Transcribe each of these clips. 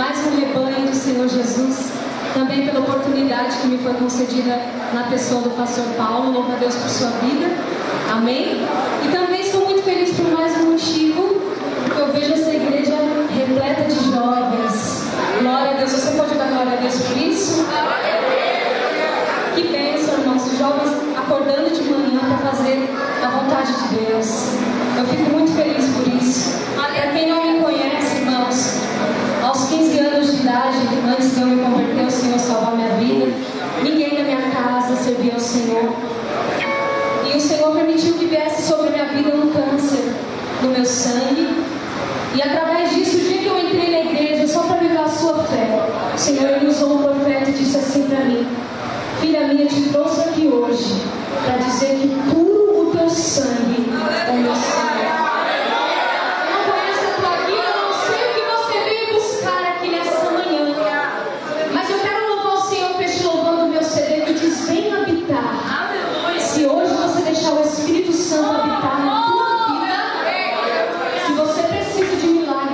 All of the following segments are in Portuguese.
mais um rebanho do Senhor Jesus, também pela oportunidade que me foi concedida na pessoa do pastor Paulo. Louvo a Deus por sua vida, amém? E também estou muito feliz por mais um motivo, porque eu vejo essa igreja repleta de jovens. Glória a Deus. Você pode dar glória a Deus por isso? Que bênção, irmãos, os jovens acordando de manhã para fazer a vontade de Deus. Eu fico muito feliz por isso. Para quem não me conhece, irmãos, aos 15 anos de idade, antes de eu me converter, o Senhor salvar minha vida. Ninguém da minha casa servia ao Senhor. E o Senhor permitiu que viesse sobre a minha vida um câncer no meu sangue. E através disso, o dia que eu entrei na igreja, só para viver a sua fé, o Senhor ele usou um profeta e disse assim para mim: filha minha, te trouxe aqui hoje para dizer que puro o teu sangue é o meu sangue. Eu não conheço a tua vida, eu não sei o que você veio buscar aqui nessa manhã, mas eu quero louvar o Senhor por este louvando o meu CD que diz: vem habitar. Se hoje você deixar o Espírito Santo habitar na tua vida, se você precisa de milagre,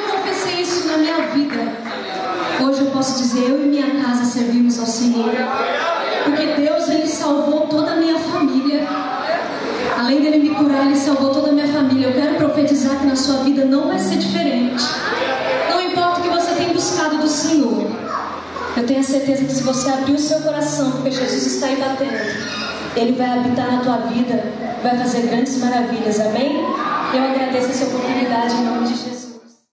eu confessei isso na minha vida, hoje eu posso dizer, eu e minha casa servimos ao Senhor. Porque Deus, Ele salvou toda a minha família. Além dele me curar, Ele salvou toda a minha família. Eu quero profetizar que na sua vida não vai ser diferente. Não importa o que você tem buscado do Senhor, eu tenho a certeza que se você abrir o seu coração, porque Jesus está aí batendo, Ele vai habitar na tua vida, vai fazer grandes maravilhas, amém? Eu agradeço essa oportunidade em nome de Jesus.